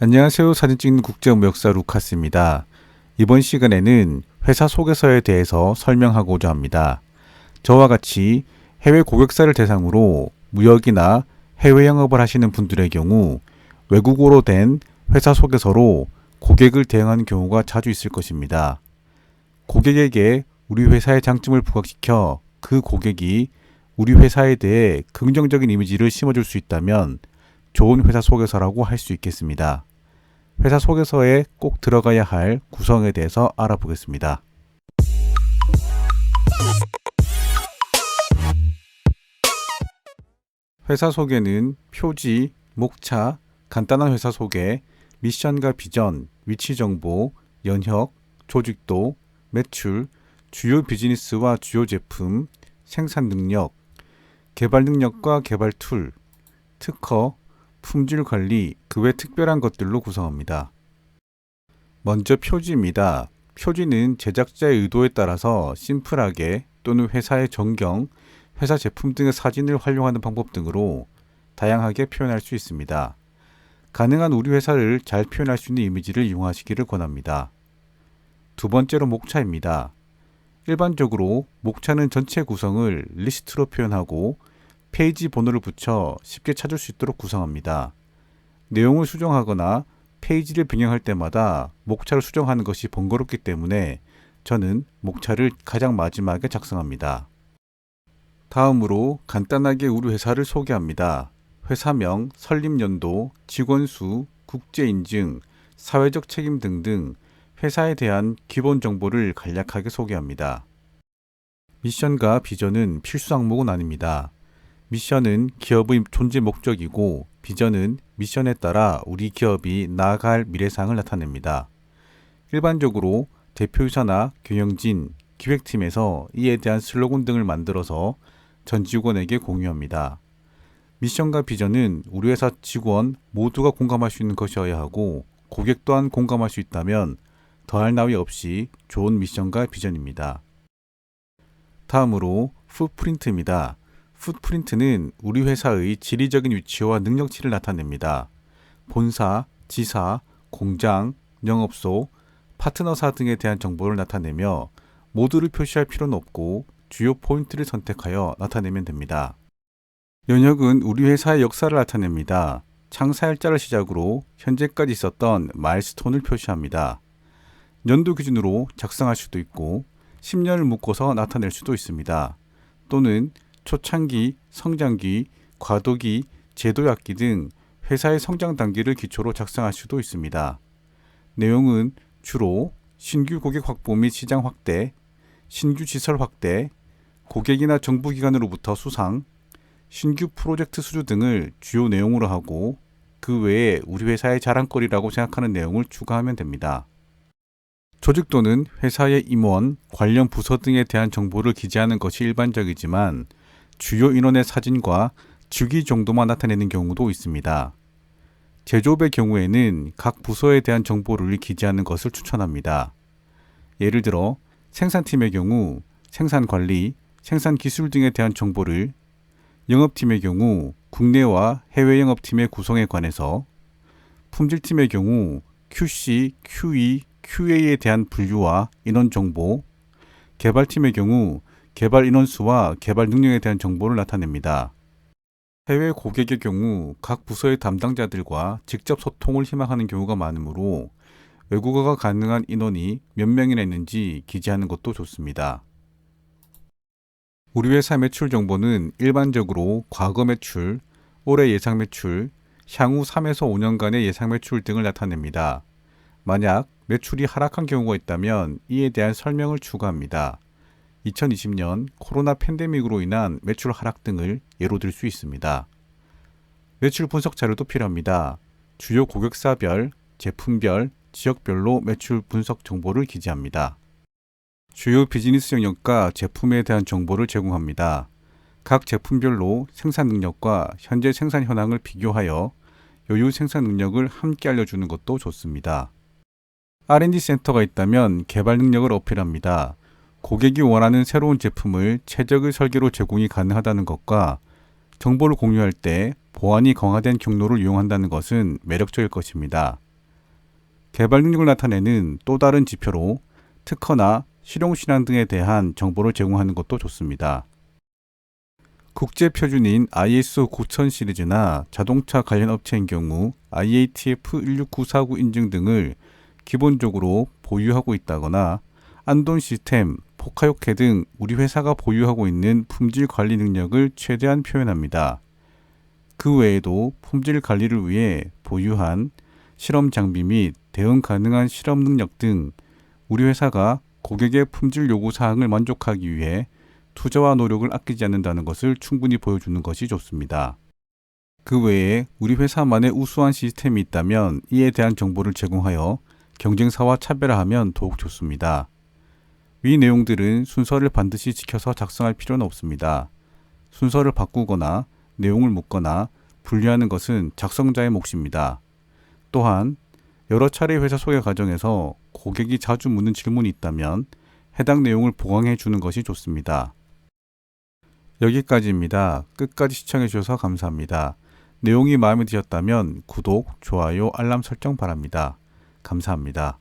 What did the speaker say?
안녕하세요. 사진 찍는 국제무역사 루카스입니다. 이번 시간에는 회사 소개서에 대해서 설명하고자 합니다. 저와 같이 해외 고객사를 대상으로 무역이나 해외 영업을 하시는 분들의 경우 외국어로 된 회사 소개서로 고객을 대응하는 경우가 자주 있을 것입니다. 고객에게 우리 회사의 장점을 부각시켜 그 고객이 우리 회사에 대해 긍정적인 이미지를 심어줄 수 있다면 좋은 회사 소개서라고 할 수 있겠습니다. 회사 소개서에 꼭 들어가야 할 구성에 대해서 알아보겠습니다. 회사 소개는 표지, 목차, 간단한 회사 소개, 미션과 비전, 위치 정보, 연혁, 조직도, 매출, 주요 비즈니스와 주요 제품, 생산 능력, 개발 능력과 개발 툴, 특허, 품질 관리, 그 외 특별한 것들로 구성합니다. 먼저 표지입니다. 표지는 제작자의 의도에 따라서 심플하게 또는 회사의 전경, 회사 제품 등의 사진을 활용하는 방법 등으로 다양하게 표현할 수 있습니다. 가능한 우리 회사를 잘 표현할 수 있는 이미지를 이용하시기를 권합니다. 두 번째로 목차입니다. 일반적으로 목차는 전체 구성을 리스트로 표현하고 페이지 번호를 붙여 쉽게 찾을 수 있도록 구성합니다. 내용을 수정하거나 페이지를 변경할 때마다 목차를 수정하는 것이 번거롭기 때문에 저는 목차를 가장 마지막에 작성합니다. 다음으로 간단하게 우리 회사를 소개합니다. 회사명, 설립연도, 직원수, 국제인증, 사회적 책임 등등 회사에 대한 기본 정보를 간략하게 소개합니다. 미션과 비전은 필수 항목은 아닙니다. 미션은 기업의 존재 목적이고 비전은 미션에 따라 우리 기업이 나아갈 미래상을 나타냅니다. 일반적으로 대표이사나 경영진, 기획팀에서 이에 대한 슬로건 등을 만들어서 전 직원에게 공유합니다. 미션과 비전은 우리 회사 직원 모두가 공감할 수 있는 것이어야 하고 고객 또한 공감할 수 있다면 더할 나위 없이 좋은 미션과 비전입니다. 다음으로 풋프린트입니다. 풋프린트는 우리 회사의 지리적인 위치와 능력치를 나타냅니다. 본사, 지사, 공장, 영업소, 파트너사 등에 대한 정보를 나타내며 모두를 표시할 필요는 없고 주요 포인트를 선택하여 나타내면 됩니다. 연혁은 우리 회사의 역사를 나타냅니다. 창사일자를 시작으로 현재까지 있었던 마일스톤을 표시합니다. 연도 기준으로 작성할 수도 있고 10년을 묶어서 나타낼 수도 있습니다. 또는 초창기, 성장기, 과도기, 제도약기 등 회사의 성장 단계를 기초로 작성할 수도 있습니다. 내용은 주로 신규 고객 확보 및 시장 확대, 신규 시설 확대, 고객이나 정부기관으로부터 수상, 신규 프로젝트 수주 등을 주요 내용으로 하고 그 외에 우리 회사의 자랑거리라고 생각하는 내용을 추가하면 됩니다. 조직도는 회사의 임원, 관련 부서 등에 대한 정보를 기재하는 것이 일반적이지만 주요 인원의 사진과 주기 정도만 나타내는 경우도 있습니다. 제조업의 경우에는 각 부서에 대한 정보를 기재하는 것을 추천합니다. 예를 들어 생산팀의 경우 생산관리, 생산기술 등에 대한 정보를, 영업팀의 경우 국내와 해외 영업팀의 구성에 관해서, 품질팀의 경우 QC, QE, QA에 대한 분류와 인원 정보, 개발팀의 경우 개발 인원수와 개발 능력에 대한 정보를 나타냅니다. 해외 고객의 경우 각 부서의 담당자들과 직접 소통을 희망하는 경우가 많으므로 외국어가 가능한 인원이 몇 명이나 있는지 기재하는 것도 좋습니다. 우리 회사 매출 정보는 일반적으로 과거 매출, 올해 예상 매출, 향후 3에서 5년간의 예상 매출 등을 나타냅니다. 만약 매출이 하락한 경우가 있다면 이에 대한 설명을 추가합니다. 2020년 코로나 팬데믹으로 인한 매출 하락 등을 예로 들 수 있습니다. 매출 분석 자료도 필요합니다. 주요 고객사별, 제품별, 지역별로 매출 분석 정보를 기재합니다. 주요 비즈니스 영역과 제품에 대한 정보를 제공합니다. 각 제품별로 생산 능력과 현재 생산 현황을 비교하여 여유 생산 능력을 함께 알려주는 것도 좋습니다. R&D 센터가 있다면 개발 능력을 어필합니다. 고객이 원하는 새로운 제품을 최적의 설계로 제공이 가능하다는 것과 정보를 공유할 때 보안이 강화된 경로를 이용한다는 것은 매력적일 것입니다. 개발 능력을 나타내는 또 다른 지표로 특허나 실용실현 등에 대한 정보를 제공하는 것도 좋습니다. 국제 표준인 ISO 9000 시리즈나 자동차 관련 업체인 경우 IATF 16949 인증 등을 기본적으로 보유하고 있다거나 안돈 시스템, 포카요케 등 우리 회사가 보유하고 있는 품질 관리 능력을 최대한 표현합니다. 그 외에도 품질 관리를 위해 보유한 실험 장비 및 대응 가능한 실험 능력 등 우리 회사가 고객의 품질 요구 사항을 만족하기 위해 투자와 노력을 아끼지 않는다는 것을 충분히 보여주는 것이 좋습니다. 그 외에 우리 회사만의 우수한 시스템이 있다면 이에 대한 정보를 제공하여 경쟁사와 차별화하면 더욱 좋습니다. 위 내용들은 순서를 반드시 지켜서 작성할 필요는 없습니다. 순서를 바꾸거나 내용을 묻거나 분리하는 것은 작성자의 몫입니다. 또한 여러 차례 회사 소개 과정에서 고객이 자주 묻는 질문이 있다면 해당 내용을 보강해 주는 것이 좋습니다. 여기까지입니다. 끝까지 시청해 주셔서 감사합니다. 내용이 마음에 드셨다면 구독, 좋아요, 알람 설정 바랍니다. 감사합니다.